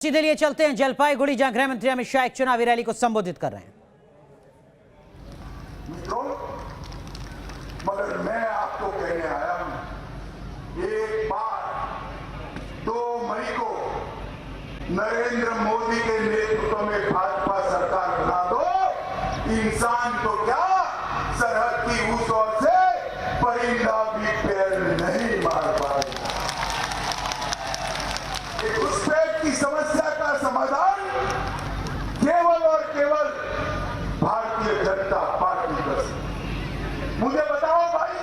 सीधे लिए चलते हैं जलपाईगुड़ी, जहां गृह मंत्री अमित शाह एक चुनावी रैली को संबोधित कर रहे हैं। मित्रों, मगर मैं आपको कहने आया हूं, एक बार 2 मई को नरेंद्र मोदी के नेतृत्व में भाजपा सरकार बना दो, इंसान तो क्या सरहद की उस ओर से परिंदा भी पैर नहीं मार पाएगा। घुसपैठ की समस्या का समाधान केवल और केवल भारतीय जनता पार्टी कर सकती। मुझे बताओ भाई,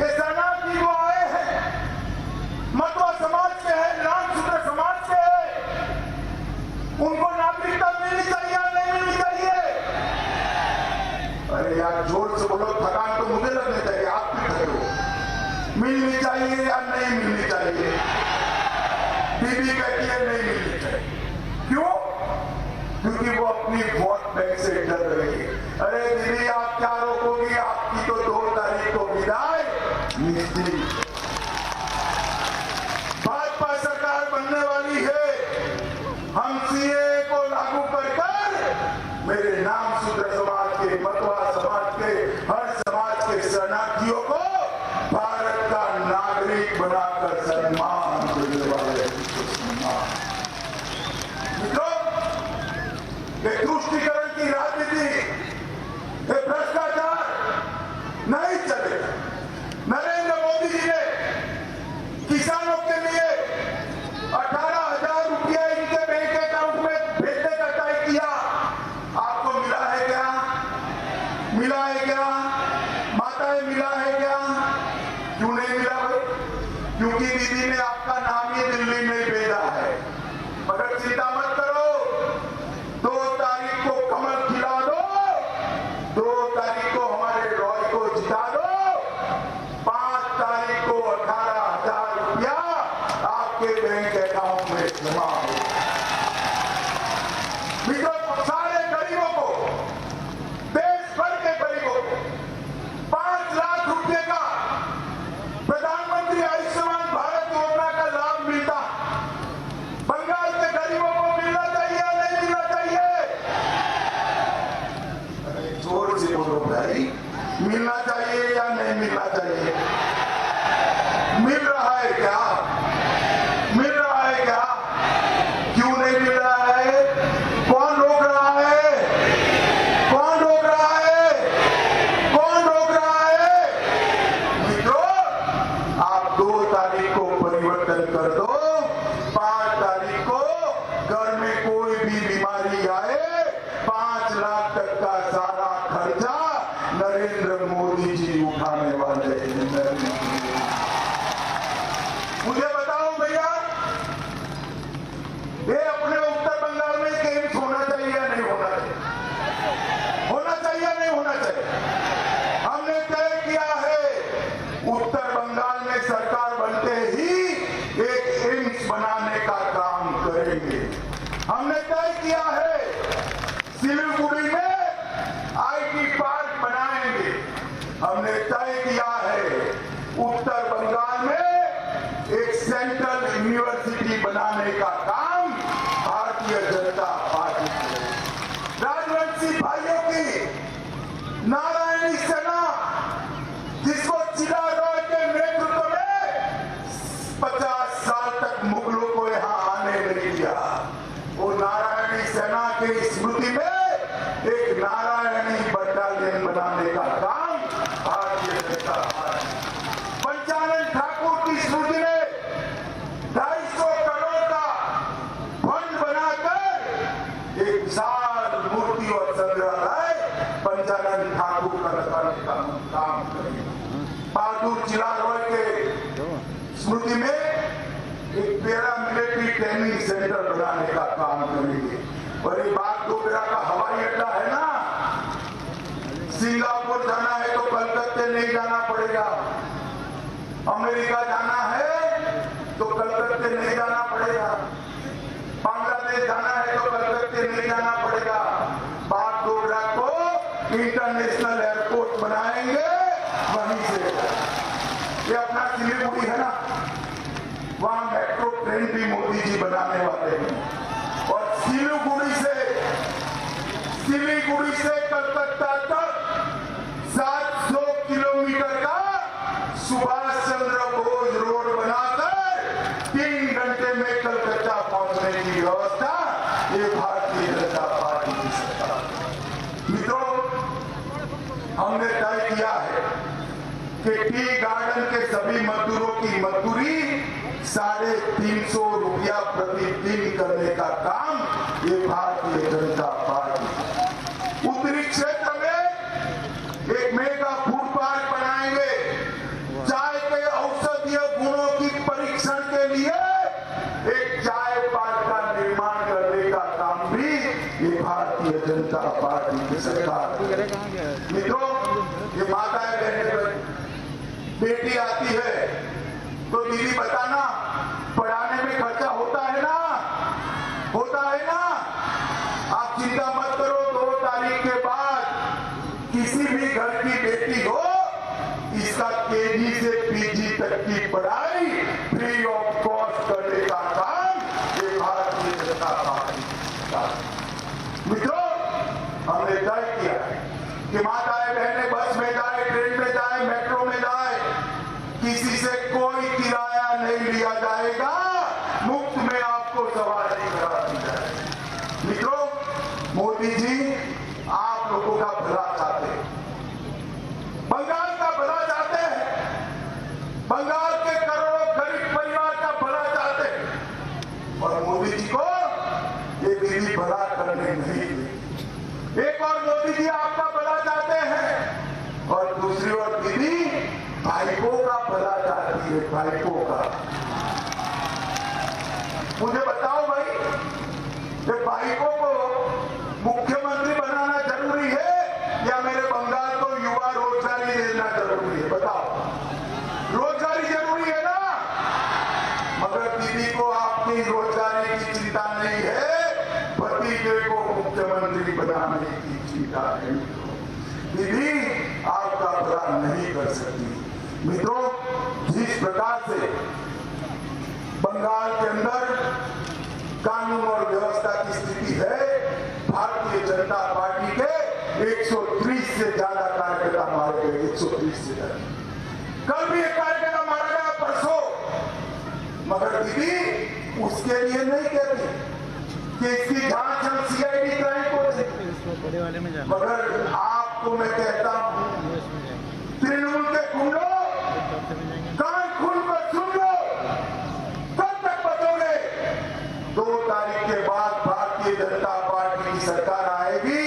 ये शरणार्थी जो आए हैं, मतवा समाज के हैं, नामशूद्र समाज के हैं, उनको नागरिकता मिलनी चाहिए या नहीं मिलनी चाहिए? अरे यार जोर से बोलो, थकान तो मुझे लगनी चाहिए, आप भी थके हो। मिलनी चाहिए या नहीं मिलनी चाहिए? बीबी कहती है नहीं मिलनी चाहिए। क्यों? क्योंकि वो अपनी वोट बैंक से डर रही है। अरे दीदी, आप क्या रोकोगी? आपकी तो 2 तारीख को विदाई निश्चित। भाजपा सरकार बनने वाली है। हम सीए को लागू कर मेरे नामशूद्र समाज के, मतवा समाज के, हर समाज के शरणार्थियों को भारत का नागरिक बनाकर सम्मान देने वाले। मित्रों, ये तुष्टीकरण की राजनीति, ये भ्रष्टाचार नहीं चलेगा। नरेंद्र मोदी जी ने किसानों के लिए 18,000 रुपया इनके बैंक अकाउंट में भेजने का तय किया। आपको मिला है क्या? मिला है क्या? माताएं, मिला है क्या? क्यों नहीं मिला भाई? क्योंकि दीदी ने आपका नाम ही दिल्ली में भेजा है। मगर चिंता मत करो, 2 तारीख को कमल खिला दो, 2 तारीख को हमारे रॉय को जिता दो, 5 तारीख को 18,000 रुपया आपके बैंक अकाउंट में जमा हो। मित्रों, सारे गरीबों को, देश भर के गरीबों को 5 लाख रुपए का प्रधानमंत्री आयुष्मान भारत योजना का लाभ मिलता। बंगाल के गरीबों को मिलना चाहिए या नहीं मिलना चाहिए? अरे जोर से बोलो भाई, मिलना चाहिए या नहीं मिलना चाहिए? मिल रहा है क्या? मिल रहा है क्या? क्यों नहीं मिल रहा है? कौन रोक रहा है? कौन रोक रहा है? कौन रोक रहा है? मित्रों, आप 2 तारीख को परिवर्तन कर दो, 5 तारीख को घर में कोई भी बीमारी आए, 5 लाख तक का सारा खर्चा नरेंद्र मोदी जी उठाने वाले हैं। मुझे बताओ भैया, ये अपने उत्तर बंगाल में एम्स होना चाहिए या नहीं होना चाहिए? होना चाहिए या नहीं होना चाहिए? हमने तय किया है, उत्तर बंगाल में सरकार बनते ही एक एम्स बनाने का काम करेंगे। हमने तय किया है, सिलीगुड़ी में आईटी पार्क बनाएंगे। हमने तय किया है, उत्तर बंगाल में एक सेंट्रल यूनिवर्सिटी बनाने का काम भारतीय जनता पार्टी करेगी। राजवंशी भाइयों की नारायणी सेना, जिसको चिदा रॉय के नेतृत्व में 50 साल तक मुगलों को यहां आने नहीं दिया, वो नारायणी सेना की स्मृति में एक नारायणी बटालियन बनाने का काम भारतीय जनता पार्टी। पंचानन ठाकुर की स्मृति में 250 करोड़ का फंड बनाकर एक विशाल मूर्ति और संग्रहालय पंचानन ठाकुर का लगाने का काम करेंगे। बहादुर जिला रॉय के स्मृति में एक पैरा मिलिट्री ट्रेनिंग सेंटर बनाने का काम करेंगे। और ये बात डोगरा का हवाई अड्डा है ना, सिंगापुर जाना है तो कलकत्ते नहीं जाना पड़ेगा, अमेरिका जाना है तो कलकत्ते नहीं जाना पड़ेगा, बांग्लादेश जाना है तो कलकत्ते नहीं जाना पड़ेगा। बात डोगरा को इंटरनेशनल एयरपोर्ट बनाएंगे वहीं से। ये अपना सिलीगुड़ी है ना, वहां मेट्रो ट्रेन भी मोदी जी बनाने वाले हैं। और सिलीगुड़ी से कलकत्ता तक 700 किलोमीटर का सुभाष चंद्र बोस रोड बनाकर 3 घंटे में कलकत्ता पहुंचने की व्यवस्था ये भारतीय जनता पार्टी की सरकार। मित्रों, हमने तय किया है कि टी गार्डन के सभी मजदूरों की मजदूरी 350 रुपया प्रतिदिन करने का काम ये भारतीय जनता पार्टी। उत्तरी क्षेत्र में एक मेगा फूड पार्क बनाएंगे। चाय के औषधीय गुणों की परीक्षण के लिए एक चाय पार्क का निर्माण करने का काम भी ये भारतीय जनता पार्टी की सरकार। मित्रों, ये माताएं बहनें बेटी आती है तो दीदी बताना पढ़ाने में खर्चा होता है ना? आप चिंता मत करो, 2 तारीख के बाद किसी भी घर की बेटी हो इसका केजी से पीजी तक की पढ़ाई फ्री ऑफ कॉस्ट करने का काम ये भारतीय जनता पार्टी का। मित्रों, हमने तय किया कि माताएं बहनें बस में जाए, ट्रेन में जाए, मेट्रो में जाए, किसी से कोई किराया नहीं लिया जाएगा, मुफ्त में आपको सवारी करा दी जाएगी। मित्रों, मोदी जी आप लोगों का भला चाहते हैं, बंगाल का भला चाहते हैं, बंगाल के करोड़ों गरीब परिवार का भला चाहते हैं। और मोदी जी को ये दीदी भला करने नहीं दी। एक और मोदी जी आपका भला चाहते हैं और दूसरी ओर दीदी भाइयों का भला चाहती है, भाइयों का। मुझे बताओ भाई, ये भाइयों को मुख्यमंत्री बनाना जरूरी है या मेरे बंगाल को युवा रोजगारी देना जरूरी है? बताओ, रोजगारी जरूरी है ना? मगर दीदी को आपकी रोजगारी की चिंता नहीं है, भतीजे को मुख्यमंत्री बनाने की चिंता है। दीदी आपका भला नहीं कर सकती। मित्रों, जिस प्रकार से बंगाल के अंदर कानून और व्यवस्था की स्थिति है, भारतीय जनता पार्टी के 130 से ज्यादा कार्यकर्ता मारे गए। 130 से ज्यादा। कल भी एक कार्यकर्ता मारा गया, परसों। मगर दीदी उसके लिए नहीं कहती कि इसकी जांच हम सीआईडी क्राइम को दें। मगर आपको मैं कहता हूं, तृणमूल के गुंडों, कान खोल कर सुन लो, कब तक बचोगे? 2 तारीख के बाद भारतीय जनता पार्टी की सरकार आएगी।